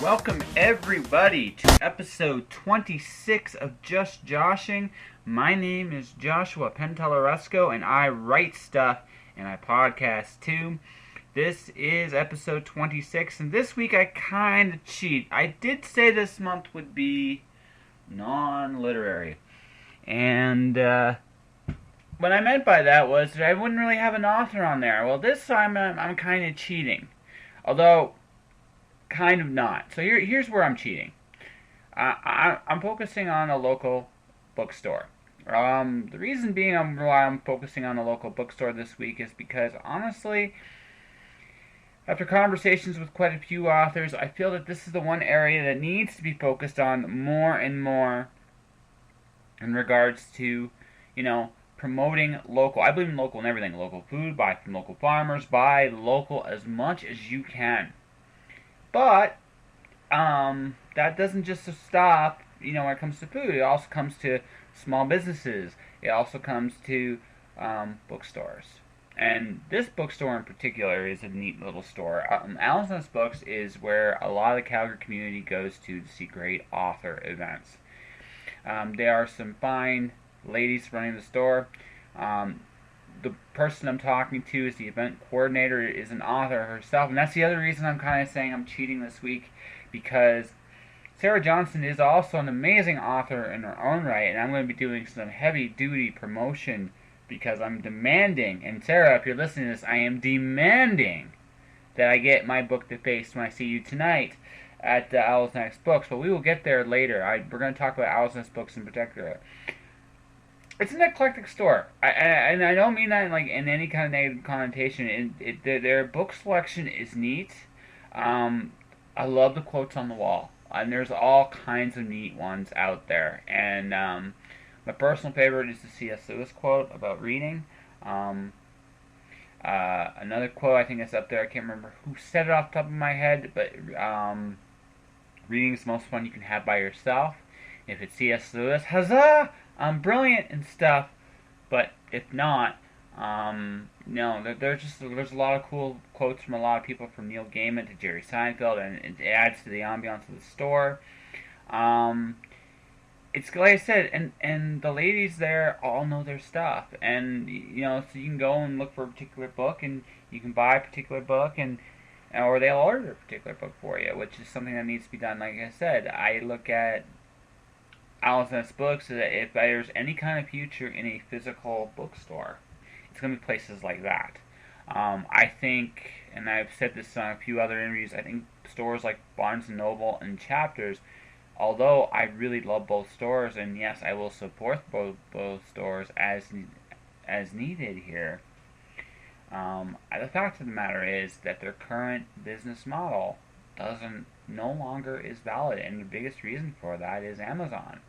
Welcome everybody to episode 26 of Just Joshing. My name is Joshua Penteleresco and I write stuff and I podcast too. This is episode 26 and this week I kind of cheat. I did say this month would be non-literary. And what I meant by that was that I wouldn't really have an author on there. Well, this time I'm kind of cheating. Although, kind of not. So here's where I'm cheating. I'm focusing on a local bookstore. The reason being why I'm focusing on a local bookstore this week is because, honestly, after conversations with quite a few authors, I feel that this is the one area that needs to be focused on more and more in regards to, promoting local. I believe in local and everything. Local food, buy from local farmers, buy local as much as you can. But that doesn't just stop, when it comes to food. It also comes to small businesses. It also comes to bookstores. And this bookstore in particular is a neat little store. Allison's Books is where a lot of the Calgary community goes to see great author events. There are some fine ladies running the store. The person I'm talking to is the event coordinator, is an author herself, and that's the other reason I'm kind of saying I'm cheating this week, because Sarah Johnston is also an amazing author in her own right, and I'm going to be doing some heavy-duty promotion because I'm demanding, and Sarah, if you're listening to this, I am demanding that I get my book defaced when I see you tonight at Owl's Next Books, but we will get there later. We're going to talk about Owl's Next Books in particular. It's an eclectic store, and I don't mean that in any kind of negative connotation. Their book selection is neat. I love the quotes on the wall, and there's all kinds of neat ones out there. And my personal favorite is the C.S. Lewis quote about reading. Another quote I think is up there. I can't remember who said it off the top of my head, but reading is the most fun you can have by yourself. If it's C.S. Lewis, huzzah! Brilliant and stuff, but if not, there's a lot of cool quotes from a lot of people, from Neil Gaiman to Jerry Seinfeld, and it adds to the ambiance of the store. It's like I said, and the ladies there all know their stuff, and so you can go and look for a particular book, and you can buy a particular book, or they'll order a particular book for you, which is something that needs to be done. Like I said, I look at Allison's Books, that if there's any kind of future in a physical bookstore, it's going to be places like that. I think, and I've said this on a few other interviews, I think stores like Barnes & Noble and Chapters, although I really love both stores, and yes, I will support both stores as needed here, the fact of the matter is that their current business model no longer is valid, and the biggest reason for that is Amazon.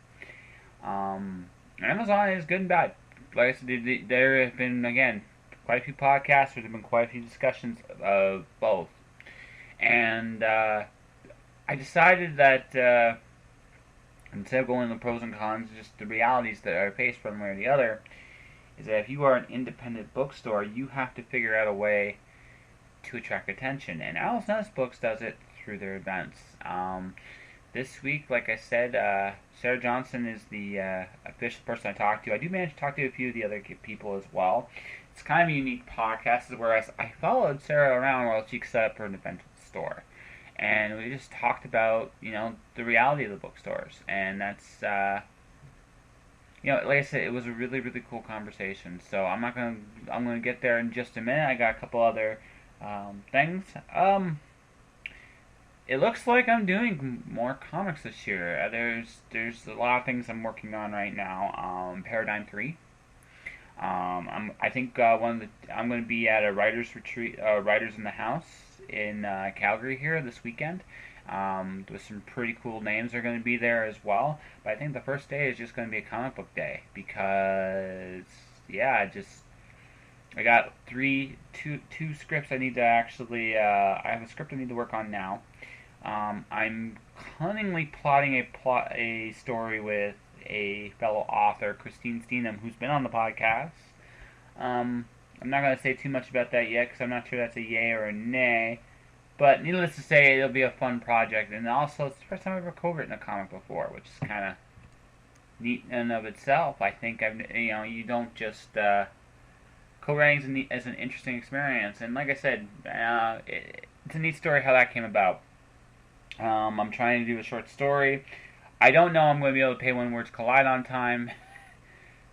Amazon is good and bad. Like I said, there have been, again, quite a few podcasts, there have been quite a few discussions of both. And I decided that instead of going into the pros and cons, just the realities that are faced one way or the other, is that if you are an independent bookstore, you have to figure out a way to attract attention. And Allison's Books does it through their events. This week, like I said, Sarah Johnston is the official person I talked to. I do manage to talk to a few of the other people as well. It's kind of a unique podcast, whereas I followed Sarah around while she set up her event at the store. And we just talked about, the reality of the bookstores. And that's, like I said, it was a really, really cool conversation. So I'm going to get there in just a minute. I got a couple other things. It looks like I'm doing more comics this year. There's a lot of things I'm working on right now. Paradigm 3. I think I'm going to be at a writers retreat, Writers in the House in Calgary here this weekend. With some pretty cool names are going to be there as well. But I think the first day is just going to be a comic book day because I got two scripts I need to actually. I have a script I need to work on now. I'm cunningly plotting a story with a fellow author, Christine Steenham, who's been on the podcast. I'm not going to say too much about that yet because I'm not sure that's a yay or a nay. But needless to say, it'll be a fun project, and also it's the first time I've ever co-written a comic before, which is kind of neat in and of itself. I think you don't just co-writing is an interesting experience, and like I said, it's a neat story how that came about. I'm trying to do a short story. I don't know I'm going to be able to pay When Words Collide on time.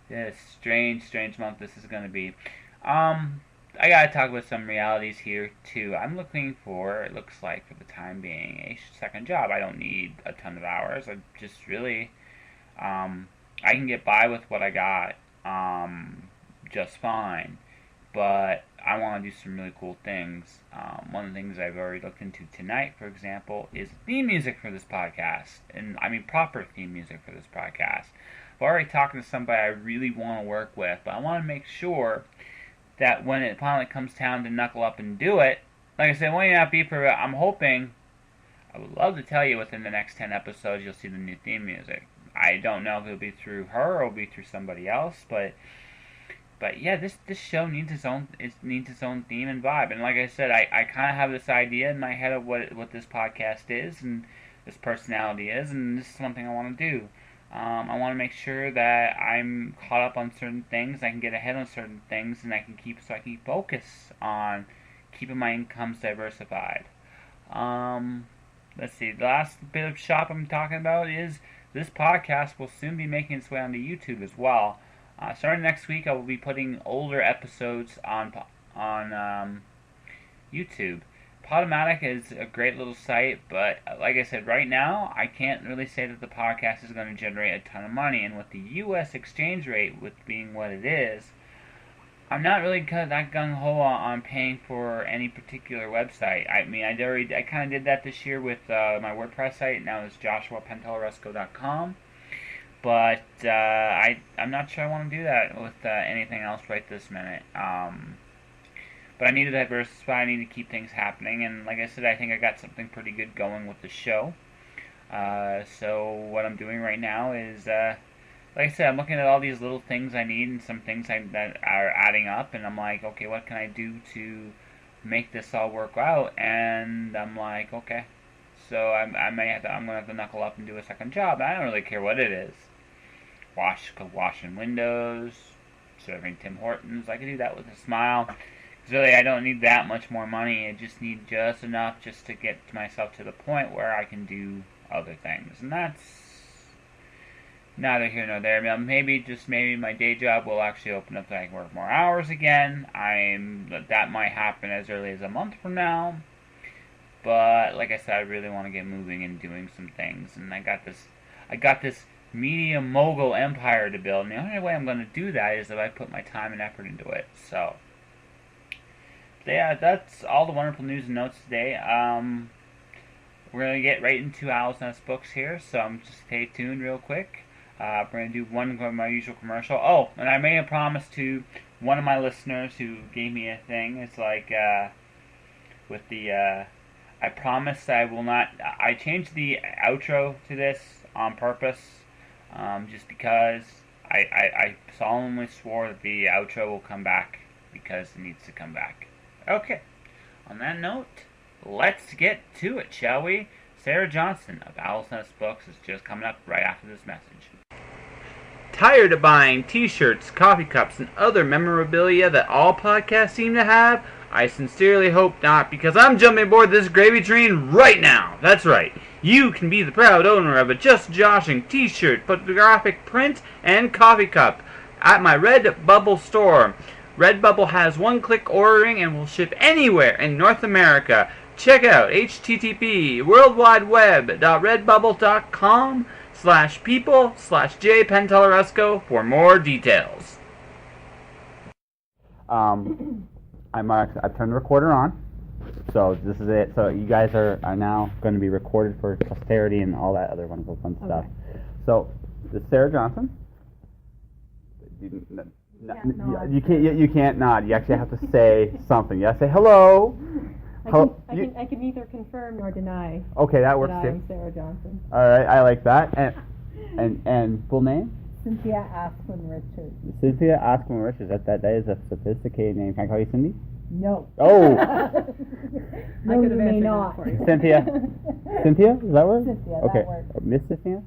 This strange month this is going to be. I gotta talk about some realities here too. I'm looking for, it looks like for the time being, a second job. I don't need a ton of hours. I just really, I can get by with what I got, just fine. But I want to do some really cool things. One of the things I've already looked into tonight, for example, is theme music for this podcast. And I mean proper theme music for this podcast. I've already talked to somebody I really want to work with, but I want to make sure that when it finally comes time to knuckle up and do it, like I said, it may not be for, I'm hoping, I would love to tell you within the next 10 episodes you'll see the new theme music. I don't know if it'll be through her or it'll be through somebody else, but yeah, this show needs its own theme and vibe. And like I said, I kind of have this idea in my head of what this podcast is and this personality is, and this is one thing I want to do. I want to make sure that I'm caught up on certain things, I can get ahead on certain things, and I can keep focus on keeping my incomes diversified. Let's see, the last bit of shop I'm talking about is this podcast will soon be making its way onto YouTube as well. Starting next week, I will be putting older episodes on YouTube. Podomatic is a great little site, but like I said, right now, I can't really say that the podcast is going to generate a ton of money, and with the U.S. exchange rate with being what it is, I'm not really that gung-ho on paying for any particular website. I mean, I kind of did that this year with my WordPress site. Now it's joshuapenteleresco.com. But I'm not sure I want to do that with anything else right this minute. But I need to diversify, I need to keep things happening, and like I said, I think I got something pretty good going with the show. So what I'm doing right now is, like I said, I'm looking at all these little things I need and some things that are adding up, and I'm like, okay, what can I do to make this all work out? And I'm like, okay, so I'm going to have to knuckle up and do a second job. I don't really care what it is. Washing windows, serving Tim Hortons, I can do that with a smile. Really, I don't need that much more money. I just need just enough just to get myself to the point where I can do other things. And that's neither here nor there. I mean, maybe my day job will actually open up so I can work more hours again. That might happen as early as a month from now. But like I said, I really want to get moving and doing some things. And I got this media mogul empire to build. And the only way I'm going to do that is if I put my time and effort into it. So yeah, that's all the wonderful news and notes today. We're going to get right into Owl's Nest Books here, so just stay tuned real quick. We're going to do one of my usual commercial. Oh, and I made a promise to one of my listeners who gave me a thing. It's like, with the, I promise I will not, I changed the outro to this on purpose, just because I solemnly swore that the outro will come back, because it needs to come back. Okay, on that note, let's get to it, shall we? Sarah Johnston of Owl's Nest Books is just coming up right after this message. Tired of buying t-shirts, coffee cups, and other memorabilia that all podcasts seem to have? I sincerely hope not, because I'm jumping aboard this gravy train right now. That's right. You can be the proud owner of a Just Joshing t-shirt, photographic print, and coffee cup at my Redbubble store. Redbubble has one-click ordering and will ship anywhere in North America. Check out http://worldwideweb.redbubble.com/people/jpentelleresco for more details. I've turned the recorder on, so this is it. So you guys are now going to be recorded for posterity and all that other wonderful fun stuff. So this is Sarah Johnson. You can't nod. You actually have to say something. You have to say hello. I can neither confirm nor deny. Okay, that works that too. I'm Sarah Johnston. All right, I like that. And full name? Cynthia Asquin Richards. Cynthia Asquin Richards. That is a sophisticated name. Can I call you Cindy? No. Oh. No, I could you have may answered not. that for you. Cynthia? Cynthia? Does that work? Cynthia, Okay. that works. Miss Cynthia?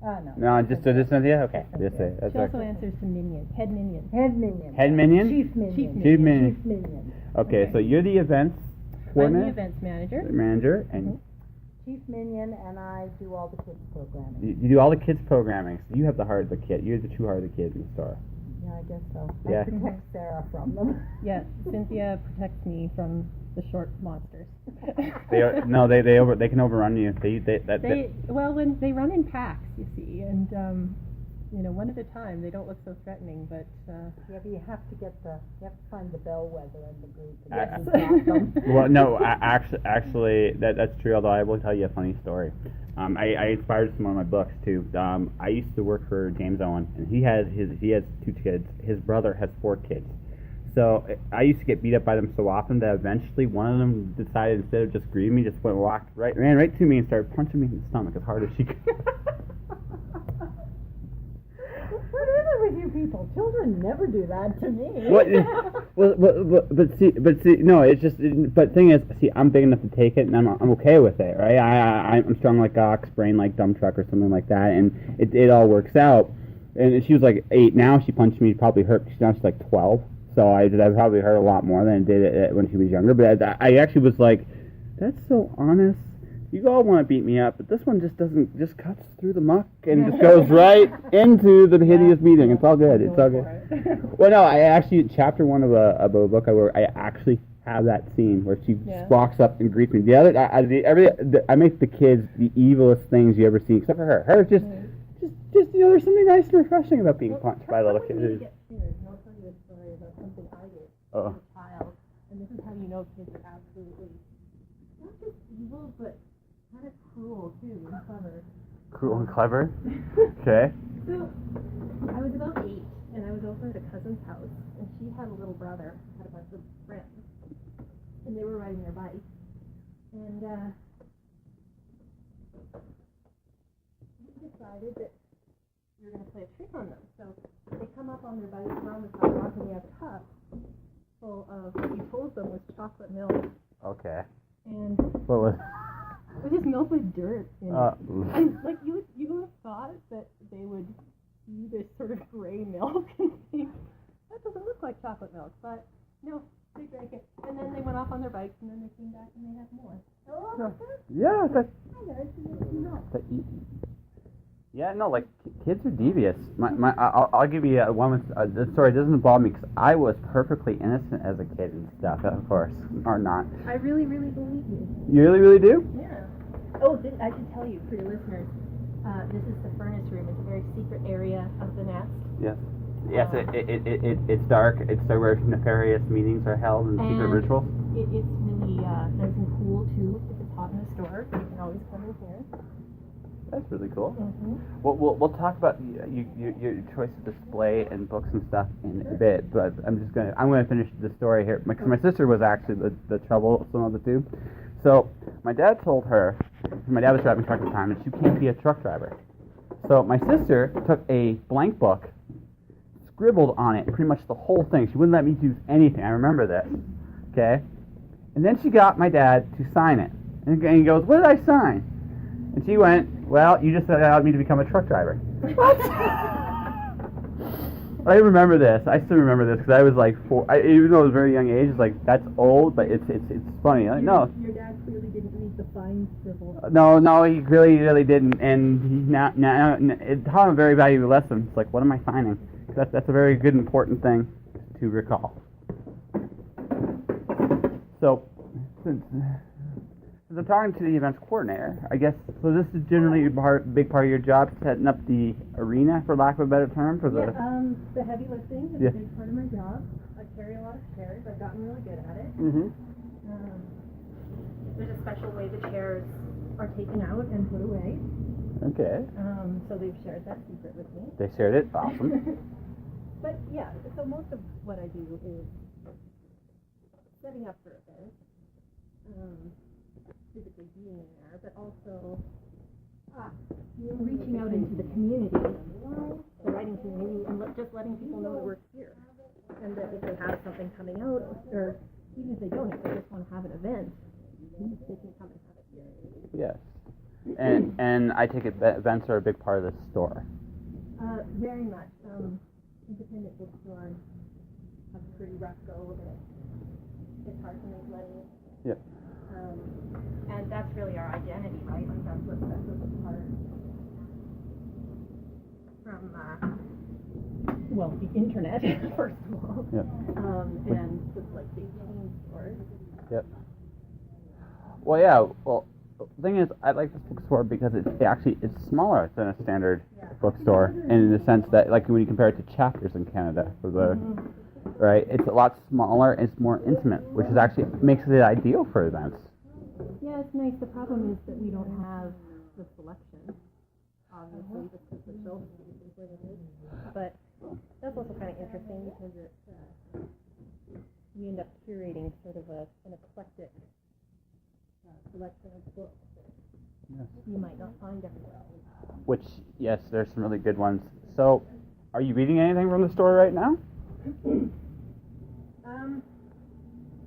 No. No, just Cynthia? Okay. Just say. That's She right. also answers to minion. Head minion. Head minion. Head minion? Chief minion. Chief minion. Chief minion. Okay, so you're the events I'm the coordinator, events manager. manager, and Chief minion, and I do all the kids programming. you do all the kids programming. So you have the heart of the kid. You're the true heart of the kid in the store. Yeah, I guess so. Yeah. I protect Sarah from them. Yes, Cynthia protects me from the short monsters. They can overrun you. When they run in packs, you see, and one at a time. They don't look so threatening, but Yeah, but you have to find the bellwether in the group. I- And stop them. Well, no, actually, that's true. Although I will tell you a funny story. I inspired some of my books too. I used to work for James Owen, and he has 2 kids. His brother has 4 kids. So I used to get beat up by them so often that eventually one of them decided, instead of just greeting me, just ran right to me and started punching me in the stomach as hard as she could. What is it with you people? Children never do that to me. But see, no, it's just. But thing is, see, I'm big enough to take it, and I'm okay with it, right? I'm strong like ox, brain like dump truck, or something like that, and it all works out. And she was like 8 now. She punched me, probably hurt. Now she's like 12. So I probably hurt a lot more than I did when she was younger. But I actually was like, that's so honest. You all want to beat me up, but this one just cuts through the muck and just goes right into the hideous meeting. It's all good. It's all good. Well, no, I actually, chapter 1 of a book I wrote, I actually have that scene where she walks up and greets me. The other, I make the kids the evilest things you ever see, except for her. Her just there's something nice and refreshing about being punched by a little kid. I'll tell you a story about something I did as a child, and this is how you know kids are absolutely not just evil, but kind of cruel too and clever. Cruel and clever? Okay. So, I was about 8, and I was over at a cousin's house, and she had a little brother, had a bunch of friends, and they were riding their bike, and we decided that we were going to play a trick on them. So they come up on their bikes around the sidewalk, and we have cups full of what we told them was chocolate milk. Okay. And What was? it was just milk with dirt in it. And like you would have thought that they would see this sort of gray milk and think, that doesn't look like chocolate milk, but no, they drank it. And then they went off on their bikes, and then they came back and they had more. Yeah, yeah, no, like kids are devious. I'll give you one with the story. It doesn't involve me because I was perfectly innocent as a kid and stuff, of course, or not. I really, really believe you. You really do? Yeah. Oh, I should tell you for your listeners, this is the furnace room. It's a very secret area of the nest. Yes. Yes, it's dark. It's where nefarious meetings are held and secret rituals. It's really nice and cool too. If it's hot in the store, you can always come in here. That's really cool. Mm-hmm. We'll talk about your choice of display and books and stuff in a bit, but I'm gonna finish the story here. My sister was actually the troublesome of the two. So my dad told her, my dad was driving a truck at the time, and she can't be a truck driver. So my sister took a blank book, scribbled on it pretty much the whole thing. She wouldn't let me do anything. I remember this. Okay, and then she got my dad to sign it, and he goes, "What did I sign?" And she went, "Well, you just allowed me to become a truck driver." What? I remember this. I still remember this because I was like 4. Even though I was a very young age, it's like, that's old, but it's funny. Like, no. Your dad clearly didn't read the fine scribble. No, he really didn't. And he now it taught him a very valuable lesson. It's like, what am I signing? That's a very good, important thing to recall. So, since I'm talking to the events coordinator, I guess, so this is generally a big part of your job, setting up the arena, for lack of a better term, for the... the heavy lifting is a big part of my job. I carry a lot of chairs. I've gotten really good at it. Mm-hmm. There's a special way the chairs are taken out and put away. Okay. So they've shared that secret with me. They shared it? Awesome. But yeah, so most of what I do is setting up for events. Physically being in there, but also reaching out into the community, the writing community, and just letting people know that we're here, and that if they have something coming out, or even if they don't, if they just want to have an event, they can come and have it here. Yes. And I take it events are a big part of the store. Very much. Independent bookstores have a pretty rough go of it. It's hard to make money. Yep. And that's really our identity, right? Like that's what sets us apart from, well, the internet, first of all. Yep. And just like big chain stores. Yep. Well, yeah. Well, the thing is, I like this bookstore because it's smaller than a standard bookstore, and in the sense that, like, when you compare it to Chapters in Canada, for the right, it's a lot smaller and it's more intimate, which is actually makes it ideal for events. Yeah, it's nice. The problem is that we don't have the selection, obviously, just because the shelf space is limited. But that's also kind of interesting because we end up curating sort of an eclectic selection of books that you might not find everywhere else. Which, yes, there's some really good ones. So, are you reading anything from the store right now?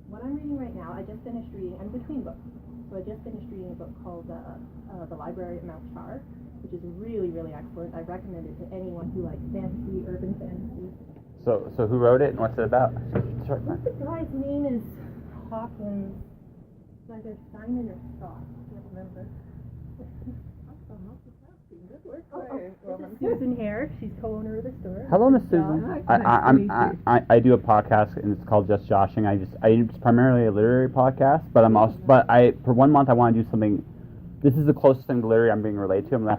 What I'm reading right now, I just finished reading. I'm between books, so I just finished reading a book called The Library at Mount Char, which is really, really excellent. I recommend it to anyone who likes fantasy, urban fantasy. So who wrote it and what's it about? Sure. The guy's name is Hawkins. It's either Simon or Scott. I can't remember. Good work. This is Susan Hare. She's co-owner of the store. Hello, Miss Susan. I do a podcast and it's called Just Joshing. It's primarily a literary podcast, but for 1 month I want to do something. This is the closest thing to literary I'm being related to. I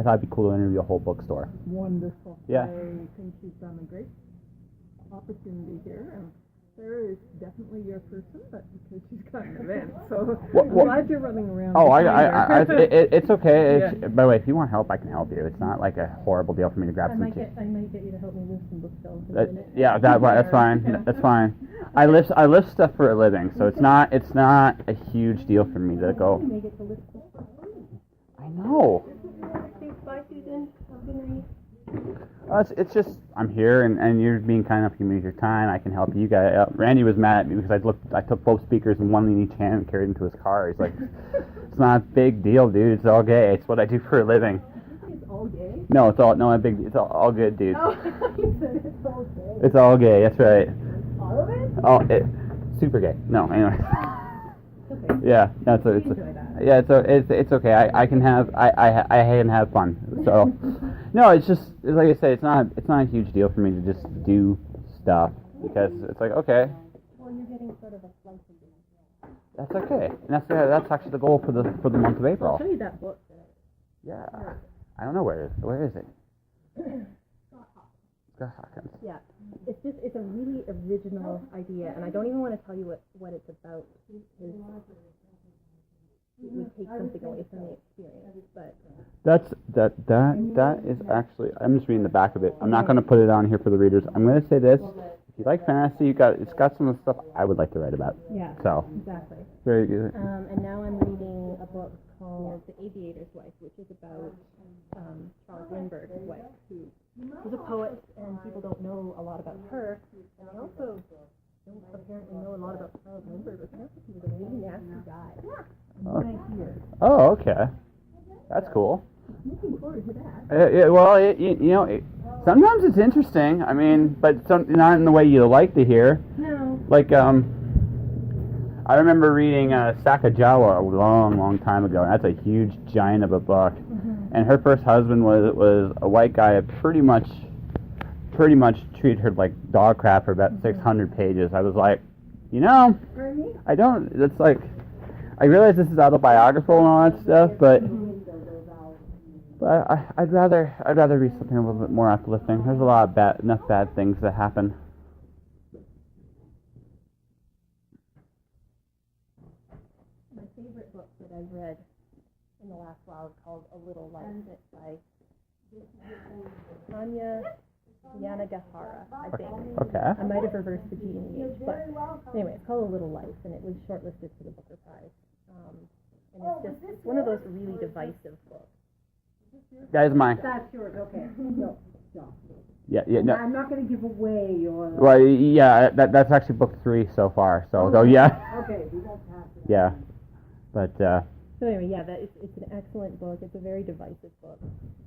thought it'd be cool to interview a whole bookstore. Wonderful. Yeah. I think you've done a great opportunity here, and Sarah is definitely your person, but because she's got an event, so I'm glad you're running around. Oh, it's okay. By the way, if you want help, I can help you. It's not like a horrible deal for me to grab some tea. I might get you to help me move some bookshelves. That's fine. That's fine. I lift stuff for a living, so it's not a huge deal for me to go. May get to lift stuff. I know. Thanks, bye, Susan. Have a good night. It's just I'm here and you're being kind enough to give me your time. I can help you guys out. Randy was mad at me because I took both speakers and one in each hand and carried them to his car. He's like, it's not a big deal, dude. It's all gay. It's what I do for a living. It's all gay? No, it's all all good, dude. Oh, you said it's all gay. It's all gay. That's right. All of it? Oh, super gay. No, anyway. Okay. Yeah, that's Enjoy that. yeah. So it's okay. I can have fun. So no, it's like I say, it's not a huge deal for me to just do stuff because it's like okay. Well, you're getting sort of a slice of it. That's okay, and that's actually the goal for the month of April. I'll show you that book. Yeah, I don't know where is it. Scott Hawkins. Yeah, it's a really original idea, and I don't even want to tell you what it's about. It would take something away from the experience, but that is actually. I'm just reading the back of it. I'm not going to put it on here for the readers. I'm going to say this: if you like fantasy, it's got some of the stuff I would like to write about. yeah, So exactly. very good. And now I'm reading a book called The Aviator's Wife, which is about Charles Lindbergh's wife, who was a poet, and people don't know a lot about her, and they also don't apparently know a lot about Charles Lindbergh, but apparently he was a really nasty guy. What I hear. Oh, okay. That's cool. Looking forward to that. Well, sometimes it's interesting. I mean, but not in the way you like to hear. No. Like, I remember reading Sakajawa a long, long time ago. That's a huge giant of a book. Mm-hmm. And her first husband was a white guy that pretty much treated her like dog crap for about 600 pages. I was like, I don't. It's like. I realize this is autobiographical and all that stuff, but I'd rather read something a little bit more uplifting. There's a lot of enough bad things that happen. My favorite book that I've read in the last while is called A Little Life. It's by Tanya Yanagihara, I think. Okay. I might have reversed the G and the H, but anyway, it's called A Little Life, and it was shortlisted for the Booker Prize. And it's one of those really divisive books. That is mine. That's yours, okay. No. Yeah, no. I'm not going to give away your... Well, yeah, that's actually book 3 so far, so yeah. Okay, we won't pass it. Yeah. But so anyway, yeah, it's an excellent book. It's a very divisive book.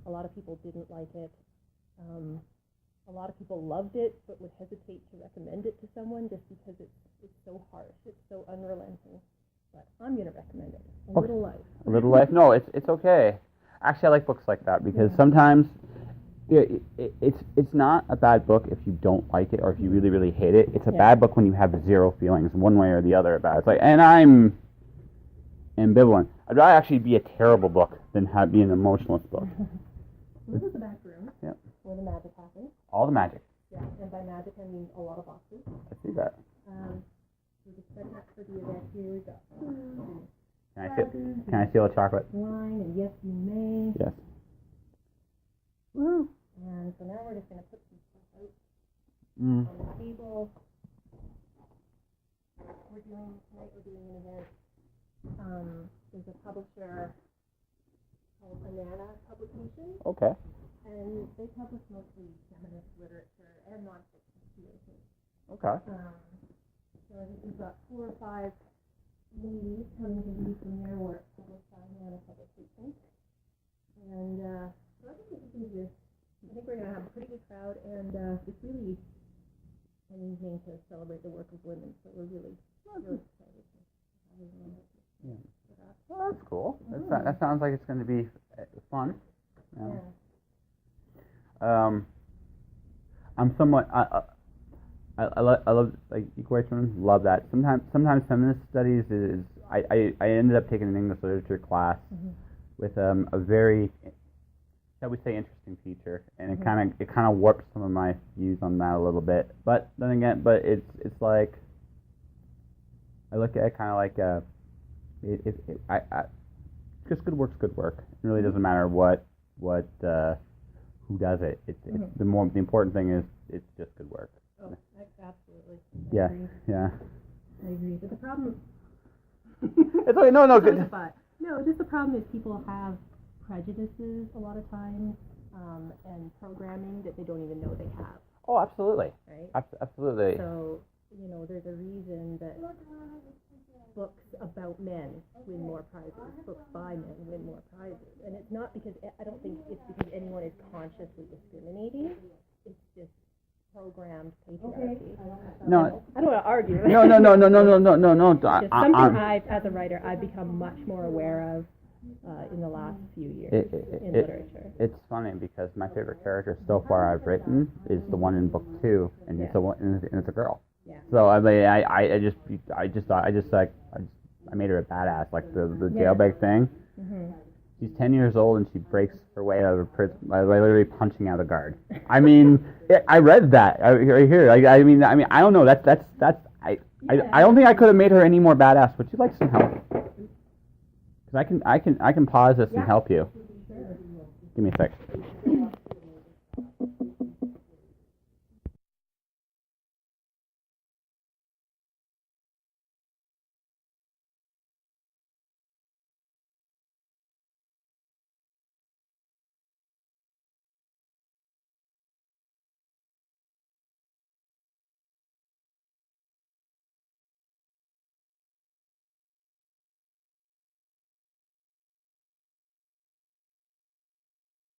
A lot of people didn't like it. A lot of people loved it, but would hesitate to recommend it to someone just because it's so harsh. It's so unrelenting. But I'm going to recommend it. A Little Life. A Little Life? No, it's okay. Actually, I like books like that because sometimes it's not a bad book if you don't like it or if you really, really hate it. It's a bad book when you have zero feelings one way or the other about it. It's like, and I'm ambivalent. I'd rather actually be a terrible book than be an emotionalist book. This is the back room. Yep. Where the magic happens. All the magic. Yeah, and by magic I mean a lot of boxes. I see that. We're just setting up for the event here. We've got food Can I steal a chocolate? wine, and yes, you may. Yes. Woo! And so now we're just going to put some stuff out on the table. Tonight we're doing an event. There's a publisher called Banana Publications. Okay. And they publish mostly feminist literature and nonfiction too, I think. Okay. So I think we've got 4 or 5 ladies coming to read from their work published by Banana Publications. And so I think this is good. I think we're going to have a pretty good crowd, and it's really an evening to celebrate the work of women. So we're really excited to have everyone out. Yeah. Well, that's cool. That sounds like it's going to be fun. Yeah. I'm somewhat. I love like equal rights women. Love that. Sometimes feminist studies is. I ended up taking an English literature class with a very, shall we say, interesting teacher, and it kind of warped some of my views on that a little bit. But then again, it's like I look at it kind of like just good work's good work. It really doesn't matter what who does it. It's the important thing is it's just good work. Oh, absolutely. Yeah, agree. yeah. I agree. But the problem. It's okay. No, good. No, just the problem is people have prejudices a lot of times and programming that they don't even know they have. Oh, absolutely. Right. Absolutely. So there's a reason that books about men win more prizes, books by men win more prizes. And it's not because, I don't think it's because anyone is consciously discriminating, it's just programmed patriarchy. No. I don't want to argue. No. It's something as a writer, I've become much more aware of in the last few years in literature. It's funny because my favorite character so far I've written is the one in book 2, and it's it's a girl. Yeah. So I mean, I made her a badass, like the jailbag thing. Mm-hmm. She's 10 years old and she breaks her way out of a prison by literally punching out a guard. I mean, I read that right here. I mean, I don't know. I don't think I could have made her any more badass. Would you like some help? Because I can pause this and help you. Sure. Give me a sec.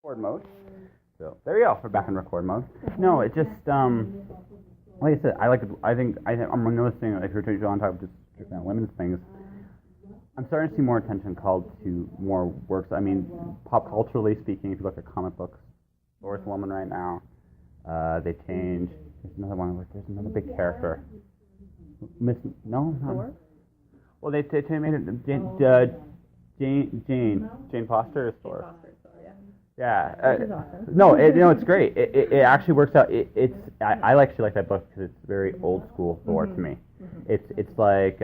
Record mode. So there we go. We're back in record mode. No, it just like I said, I'm noticing, like we're talking about just strictly on women's things. I'm starting to see more attention called to more works. I mean, pop culturally speaking, if you look at comic books, Thor's a woman right now. They changed. There's another one. There's another big character. Thor? Well, they made it Jane Foster is Thor. Yeah. Which is awesome. No, it's great. It actually works out. I actually like that book because it's very old school Thor to me. Mm-hmm. It's like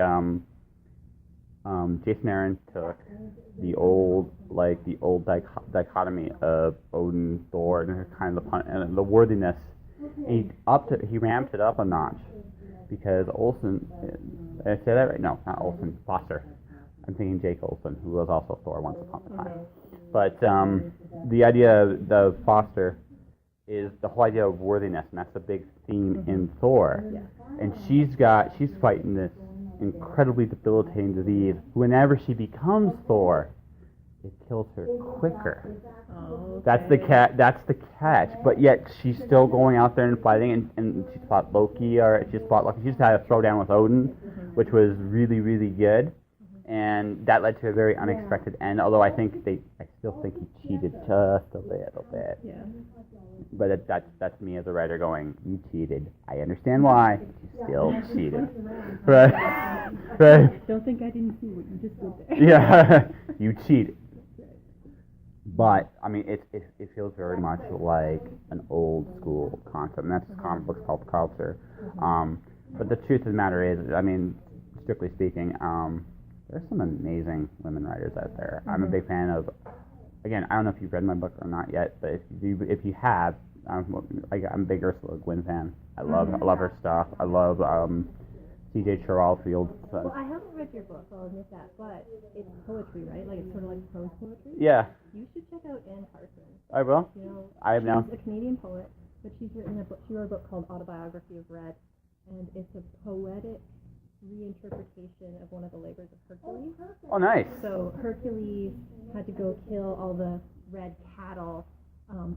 Jason Aaron took the old dichotomy of Odin, Thor, and kind of the worthiness. And he ramped it up a notch because Olsen. Did I say that right? No, not Olsen. Foster. I'm thinking Jake Olsen, who was also Thor once upon a time. But the idea of the Foster is the whole idea of worthiness, and that's a big theme in Thor. Yeah. And she's fighting this incredibly debilitating disease. Whenever she becomes Thor, it kills her quicker. Oh, okay. That's the catch. But yet she's still going out there and fighting, and she fought Loki, she just had a throwdown with Odin, which was really, really good. And that led to a very unexpected end. Although I still think he cheated just a little bit. Yeah. But that's me as a writer going, you cheated. I understand why. You still cheated. Right. Right. Don't think I didn't see what you just did there. Yeah. You cheated. But I mean, it feels very much like an old school concept, and that's comic books pulp culture. But the truth of the matter is, I mean, strictly speaking, there's some amazing women writers out there. I'm a big fan of. Again, I don't know if you've read my book or not yet, but if you have, I'm a big Ursula Le Guin fan. I love her stuff. I love C.J. Chiralfield. Well, I haven't read your book, I'll admit that, but it's poetry, right? Like, it's sort of like prose poetry? Yeah. You should check out Anne Carson. I will. You know, I have now. She's a Canadian poet, but she's written a book. She wrote a book called Autobiography of Red, and it's a poetic reinterpretation of one of the labors of Hercules. Oh, nice. So Hercules had to go kill all the red cattle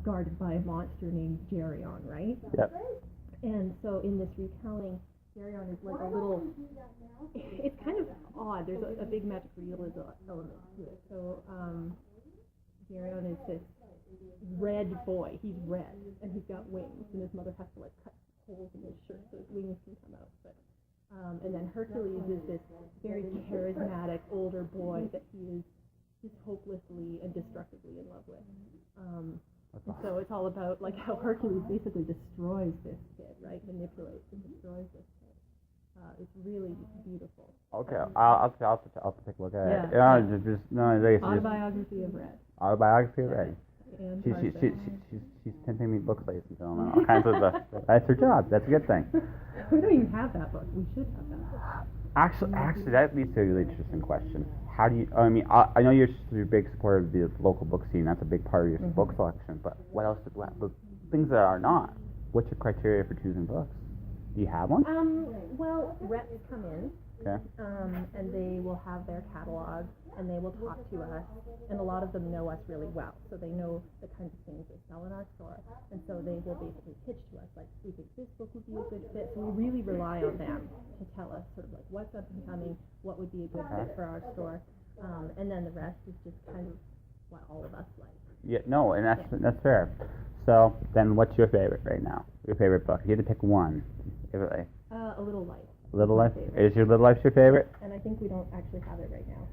guarded by a monster named Geryon, right? Yep. And so in this retelling, Geryon is like a little, it's kind of odd. There's a big magic realism element to it. So Geryon is this red boy. He's red, and he's got wings, and his mother has to like cut holes in his shirt so his wings can come out. But and then Hercules is this very charismatic older boy that he is just hopelessly and destructively in love with. And so it's all about like how Hercules basically destroys this kid, right? Manipulates and destroys this kid. It's really beautiful. Okay, I'll take a look at it. Yeah. Autobiography of Red. Autobiography of Red. She's tempting me books, ladies and gentlemen. All kinds of that's her job. That's a good thing. We don't even have that book. We should have that book. Actually, that leads to a really interesting question. How do you? I mean, I know you're a big supporter of the local book scene. That's a big part of your book selection. But what else? But things that are not. What's your criteria for choosing books? Do you have one? Well, reps come in. Okay. And they will have their catalog, and they will talk to us, and a lot of them know us really well, so they know the kinds of things they sell in our store, and so they will basically pitch to us, like, we think this book would be a good fit, so we really rely on them to tell us sort of like what's up and coming, what would be a good fit for our store, and then the rest is just kind of what all of us like. Yeah, no, and that's fair. So, then what's your favorite right now? Your favorite book? If you had to pick one, A Little Life. Little Life? Is your Little Life your favorite? And I think we don't actually have it right now,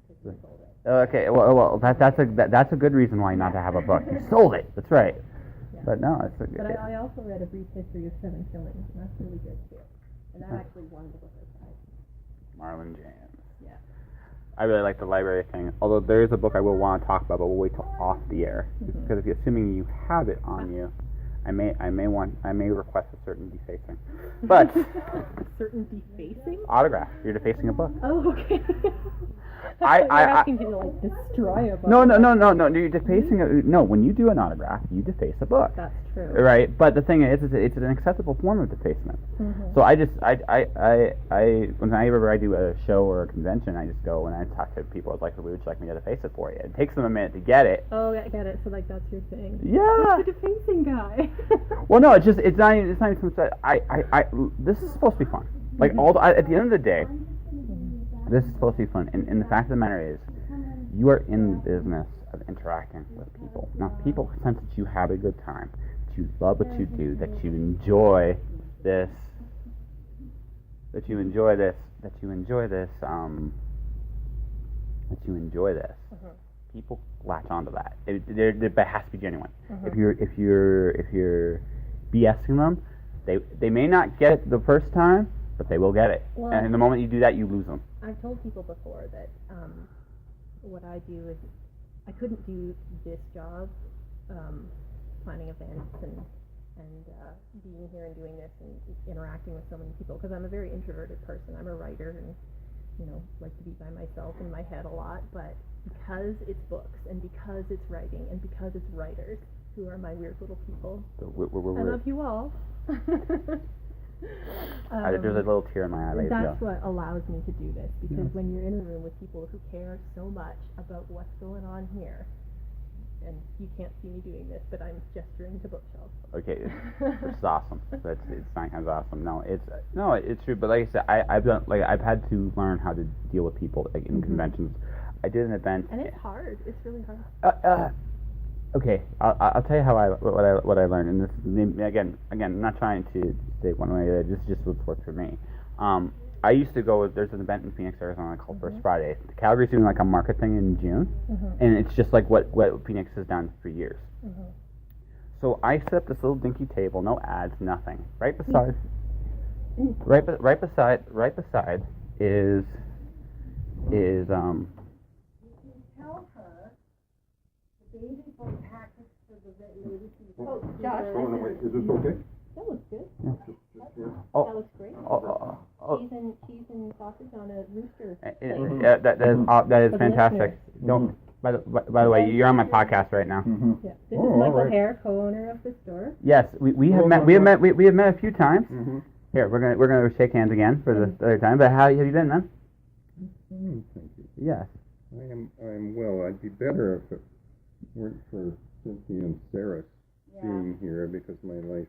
because we sold it. Okay, well, that's a good reason why not to have a book. You sold it. That's right. Yeah. But no, it's a good. But I also read A Brief History of Seven Killings, and that's really good too. And that actually won the Booker Prize. Marlon James. Yeah. I really like the library thing. Although there is a book I will want to talk about, but we'll wait till off the air, because if you're assuming you have it on you, I may request a certain defacing. But a certain defacing? Autograph. You're defacing a book. Oh, okay. You're asking me to like destroy a book. No. You're defacing no. When you do an autograph, you deface a book. That's true. Right. But the thing is, it's an acceptable form of defacement. So whenever I do a show or a convention, I just go and I talk to people. It's like, would you like me to deface it for you? It takes them a minute to get it. Oh, I get it. So like that's your thing. Yeah. What's the defacing guy? Well, no, it's not even so much that this is supposed to be fun. Like at the end of the day, this is supposed to be fun. And the fact of the matter is, you are in the business of interacting with people. Now, people sense that you have a good time, that you love what you do, that you enjoy this, People latch onto that. It has to be genuine. If you're BSing them, they may not get it the first time, but they will get it. Well, and the moment you do that, you lose them. I've told people before that what I do is I couldn't do this job, planning events and being here and doing this and interacting with so many people, because I'm a very introverted person. I'm a writer and like to be by myself in my head a lot, but because it's books and because it's writing and because it's writers who are my weird little people, I love you all. There's a little tear in my eye. And that's what allows me to do this, because when you're in a room with people who care so much about what's going on here, and you can't see me doing this, but I'm gesturing to bookshelves. Okay, it's awesome. It's not kind of awesome. No, it's true. But like I said, I've had to learn how to deal with people like in conventions. I did an event, and it's hard. It's really hard. Okay, I'll tell you what I learned, and this again, I'm not trying to say one way or the other. This is just what's worked for me. I used to go. There's an event in Phoenix, Arizona called First Friday. Calgary's doing like a market thing in June, and it's just like what Phoenix has done for years. So I set up this little dinky table, no ads, nothing. Right beside is Tell her the baby book package for the lady. Oh, Josh. Is this okay? That looks good. Oh. That looks great. Oh. Cheese and sausage on a rooster. That is fantastic. Don't. By the way, you're on my podcast right now. Yeah. This is Michael Hare, co-owner of the store. Yes, we have met. We have met a few times. Here, we're gonna shake hands again for the third time. But how have you been, man? Thank you. Yes. I'm well. I'd be better if it weren't for Cynthia and Sarah being here, because my life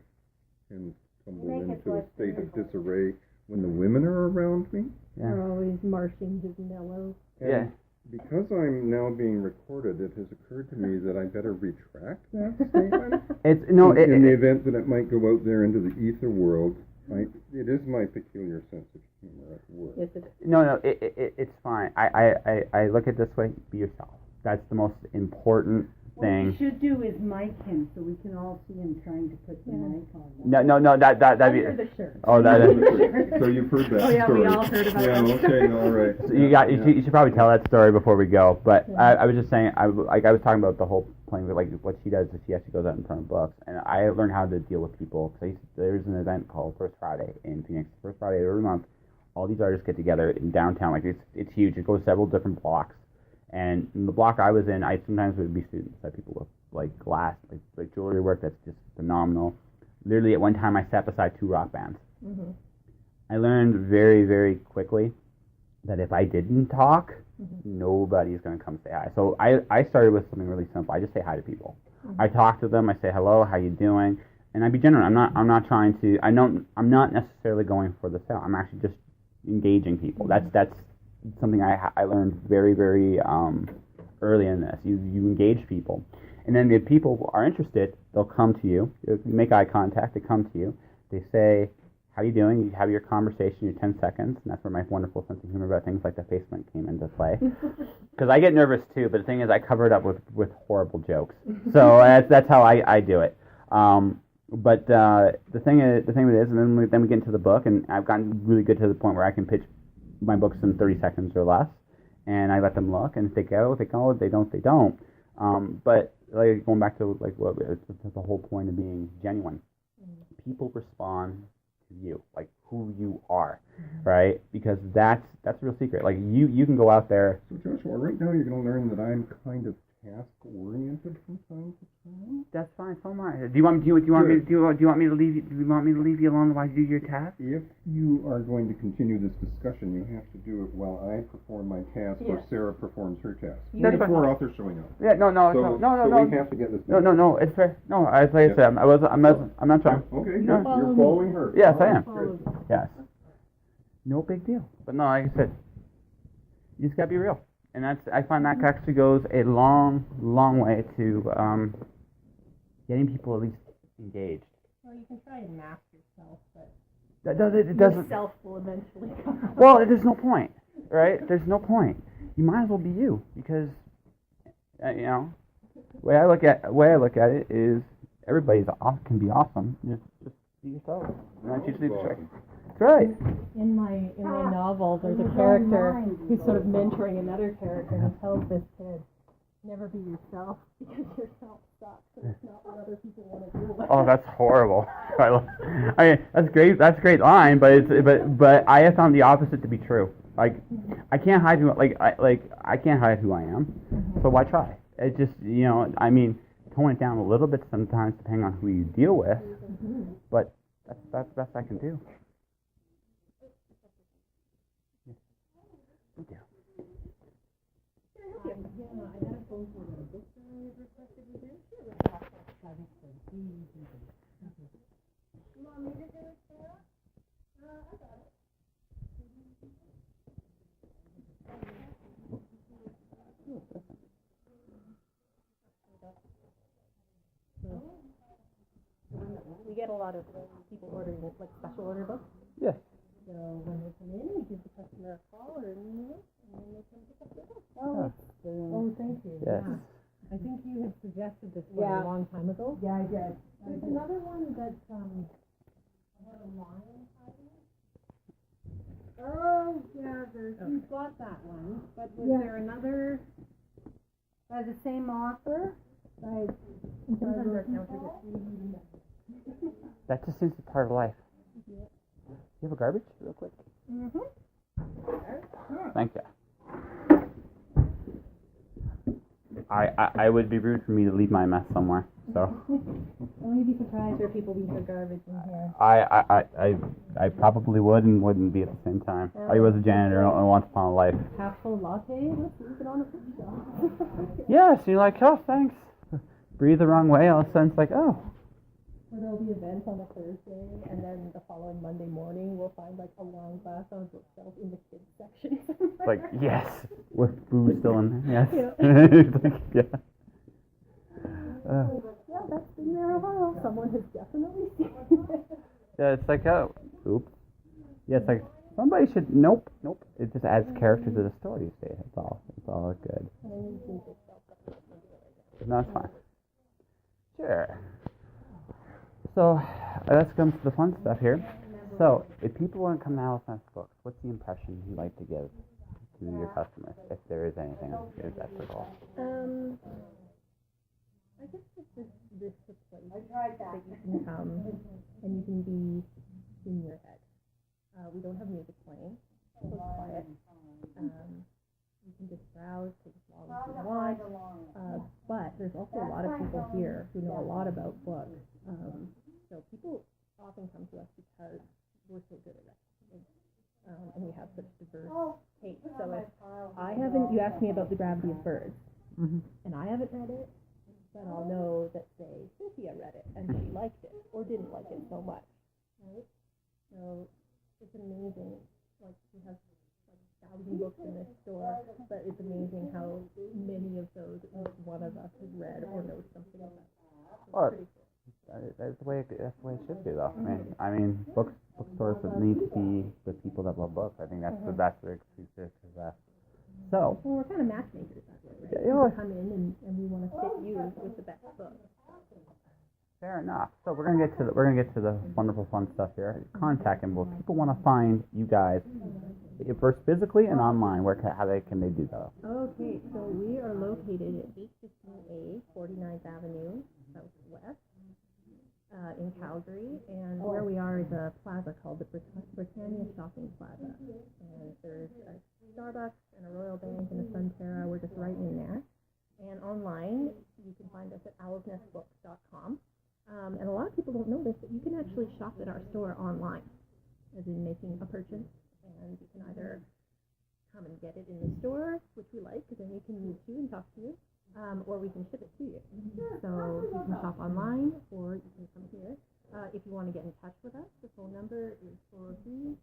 can tumble into a state of disarray when the women are around me. Yeah. They're always marching to mellow. And because I'm now being recorded, it has occurred to me that I better retract that statement. In the event that it might go out there into the ether world. It is my peculiar sense of humor at work. Yes, it is. No, it's fine. I look at it this way: be yourself. That's the most important thing. What we should do is mic him so we can all see him trying to put the mic on. No, that'd be. Under the shirt. Oh, So you've heard that Oh yeah, story. we all heard about that. Yeah, okay, all right. So you should probably tell that story before we go. But I was just saying, I was talking about the whole playing with like what she does is she actually goes out in front of books, and I learned how to deal with people. There's an event called First Friday in Phoenix. First Friday every month, all these artists get together in downtown. Like it's huge. It goes several different blocks, and in the block I was in, I sometimes would be students that people with like glass, like jewelry work that's just phenomenal. Literally at one time I sat beside 2 rock bands. I learned very, very quickly that if I didn't talk, nobody's going to come say hi. So I started with something really simple. I just say hi to people. I talk to them. I say hello, how you doing, and I be genuine. I'm not trying to. I'm not necessarily going for the sale. I'm actually just engaging people. That's something I learned very, very early in this. You engage people, and then if people are interested, they'll come to you. You make eye contact. They come to you. They say, how you doing? You have your conversation, your 10 seconds, and that's where my wonderful sense of humor about things like the basement came into play. Because I get nervous too, but the thing is, I cover it up with horrible jokes. So that's how I do it. But the thing with it is, and then we get into the book, and I've gotten really good to the point where I can pitch my books in 30 seconds or less, and I let them look, and if they go, they go. If they don't, they don't. But like going back to like what the whole point of being genuine, people respond to you, like who you are, right? Because that's a real secret. Like you can go out there. So Joshua, right now you're going to learn that I'm kind of task oriented from time to time. That's fine. So am I. Do you want me to leave you alone while you do your task? If you are going to continue this discussion, you have to do it while I perform my task or Sarah performs her task. That's before authors showing up. Yeah, no. So we have to get this. No, it's fair. No, as I said, I'm not trying. Okay, you're following her. Yes, I am. Good. Yes. No big deal. But no, like I said, you just gotta be real. And I find that actually goes a long, long way to getting people at least engaged. Well, you can try and mask yourself, but it doesn't. Yourself will eventually come. Well, there's no point, right? There's no point. You might as well be you, because the way I look at it is everybody can be awesome. Just be yourself. And that's usually the trick. That's right. In my novel, there's a character who's sort of mentoring another character, and he tells this kid, never be yourself, because yourself sucks, and it's not what other people want to do with. Oh, that's horrible. I mean, that's great. That's a great line, but I have found the opposite to be true. Like, I can't hide who I can't hide who I am. So why try? It just I mean, tone it down a little bit sometimes depending on who you deal with. But that's the best I can do. We get a lot of people ordering like special order books. Yes. So when they come in, we give the customer a call or an email, and then they come pick up their book. Oh, thank you. Yes. Yeah. I think you had suggested this one a long time ago. Yeah, I did. There's another one that had a lion hiding. Oh, yeah, we've got that one, but was there another by the same author? Sometimes our counters are That just seems to be part of life. Yeah. You have a garbage, real quick? Mm-hmm. Thank you. I would be rude for me to leave my mess somewhere. So. Well, you'd be surprised where people leave their garbage in here. I probably would and wouldn't be at the same time. I was a janitor once upon a life. Half full latte, let's leave it on a bookshelf. Yes, you're like, oh, thanks. Breathe the wrong way, all of a sudden it's like, oh. Or there'll be events on a Thursday, and then the following Monday morning, we'll find like a wine glass on a bookshelf in the kids section. Like, yes, with food still in there, yes. Yeah. Yeah, that's been there a while. Someone has definitely seen it. Yeah, it's like, oh, oops. Yeah, it's like, somebody should, nope. It just adds character to the story, you see. It's all good. No, it's fine. Sure. So, let's come to the fun stuff here. So, if people want to come to Alice Books, what's the impression you like to give to your customers, if there is anything that's the goal? I guess this is a place that you can come and you can be in your head. We don't have music playing, so it's quiet. You can just browse, take as long as you want. But there's also a lot of people here who know a lot about books. So people often come to us because we're so good at it. And we have such diverse tastes. So if you asked me about The Gravity of Birds, and I haven't read it, then I'll know that, say, Cynthia read it, and she liked it, or didn't like it so much, right? So it's amazing, like, we have like 1,000 books in this store, but it's amazing how many of those each one of us has read or knows something about. So that's the way it should be, though. I mean, bookstores need to be with people that love books. I think that's the excuse for. So. Well, we're kind of matchmakers that way, right? Yeah, we come in and we want to fit you with the best book. Fair enough. So we're gonna get to the wonderful fun stuff here. Contact info. People want to find you guys first physically and online. How can they do that? Okay, so we are located at 815A 49th Avenue Southwest in Calgary, and where we are is a plaza called the Britannia Shopping Plaza, and there's a Starbucks and a Royal Bank and a Sunterra. We're just right in there. And online, you can find us at owlsnestbooks.com. And a lot of people don't know this, but you can actually shop at our store online, as in making a purchase, and you can either come and get it in the store, which we like, because then we can meet you and talk to you, or we can ship it to you. So you can shop online, or you can come here. If you want to get in touch with us, the phone number is 403.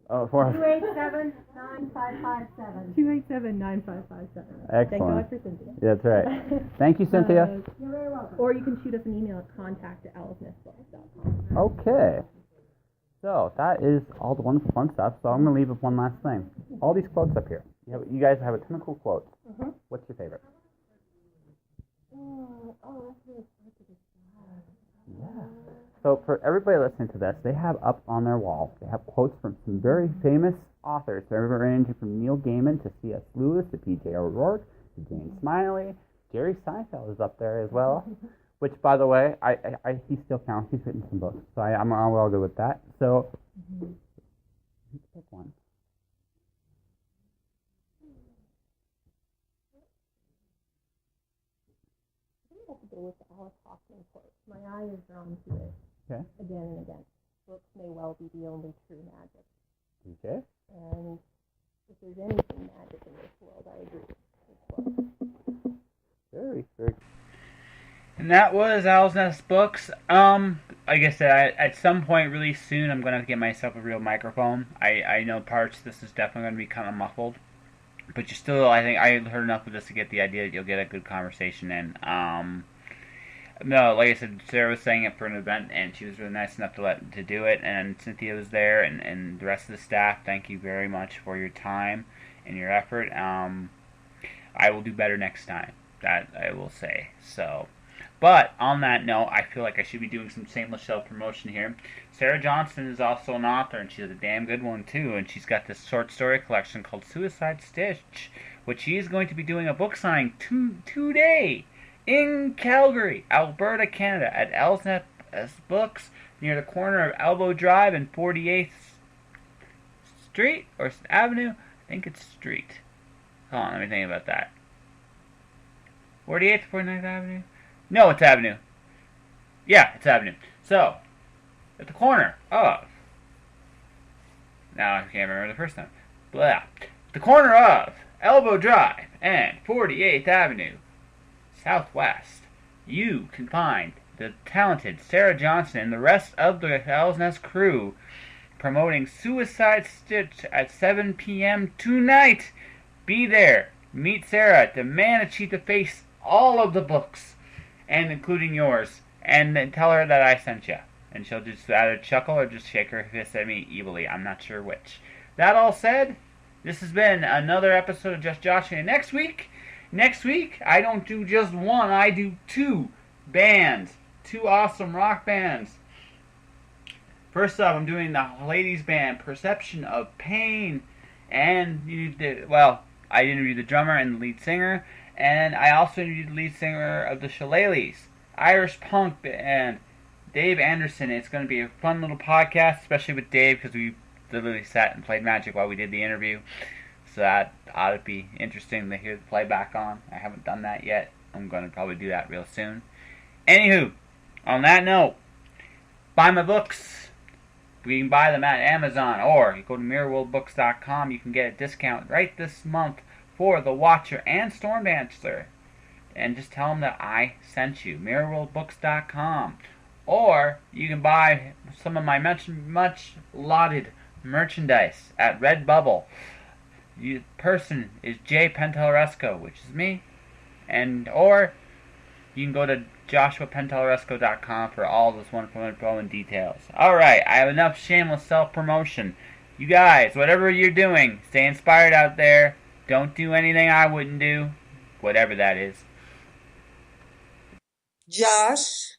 287-9557. 287-9557. Excellent. Thank God for Cynthia. That's right. Thank you, Cynthia. You're very welcome. Or you can shoot us an email at contact@owlsnestbooks.com. Okay. So that is all the wonderful fun stuff. So I'm gonna leave with one last thing. All these quotes up here. You guys have a ton of cool quotes. What's your favorite? That's really hard to describe. Yeah. So for everybody listening to this, they have up on their wall, they have quotes from some very famous authors. They're ranging from Neil Gaiman to C.S. Lewis to P.J. O'Rourke to Jane Smiley. Jerry Seinfeld is up there as well, which, by the way, he still counts. He's written some books, so I'm all good with that. So, let's pick one. I think I have to go with the Alice Hoffman quote. My eye is drawn to it. Okay. Again and again. Books may well be the only true magic. Okay. And if there's anything magic in this world, I agree with this book. that was Owl's Nest Books. Like I said, at some point really soon, I'm going to get myself a real microphone. I know parts of this is definitely going to be kind of muffled. But you still, I think, I heard enough of this to get the idea that you'll get a good conversation in. No, like I said, Sarah was saying it for an event, and she was really nice enough to do it, and Cynthia was there, and the rest of the staff, thank you very much for your time and your effort. I will do better next time, that I will say. So, but on that note, I feel like I should be doing some shameless self-promotion here. Sarah Johnston is also an author, and she's a damn good one too, and she's got this short story collection called Suicide Stitch, which she is going to be doing a book signing today in Calgary, Alberta, Canada, at Owl's Nest Books, near the corner of Elbow Drive and 48th Street, or Avenue? I think it's Street. Hold on, let me think about that. 48th, 49th Avenue? No, it's Avenue. Yeah, it's Avenue. So, at the corner of... Now I can't remember the first time. Blah. The corner of Elbow Drive and 48th Avenue, Southwest, you can find the talented Sarah Johnston and the rest of the Owl's Nest crew promoting Suicide Stitch at 7 p.m. tonight. Be there. Meet Sarah. Demand that she deface all of the books, and including yours, and then tell her that I sent you. And she'll just either chuckle or just shake her fist at me evilly. I'm not sure which. That all said, this has been another episode of Just Josh. And next week, I don't do just one. I do two bands. Two awesome rock bands. First up, I'm doing the ladies band, Perception of Pain. And, I interviewed the drummer and the lead singer. And I also interviewed the lead singer of the Shillelaghs, Irish punk band, Dave Anderson. It's going to be a fun little podcast, especially with Dave, because we literally sat and played Magic while we did the interview. So that ought to be interesting to hear the playback on. I haven't done that yet. I'm going to probably do that real soon. Anywho, on that note, buy my books. You can buy them at Amazon, or you go to mirrorworldbooks.com. You can get a discount right this month for The Watcher and Stormdancer. And just tell them that I sent you. mirrorworldbooks.com. Or you can buy some of my much lauded merchandise at Redbubble. The person is Jay Penteleresco, which is me. Or you can go to joshuapenteleresco.com for all this wonderful info and details. Alright, I have enough shameless self-promotion. You guys, whatever you're doing, stay inspired out there. Don't do anything I wouldn't do. Whatever that is. Josh.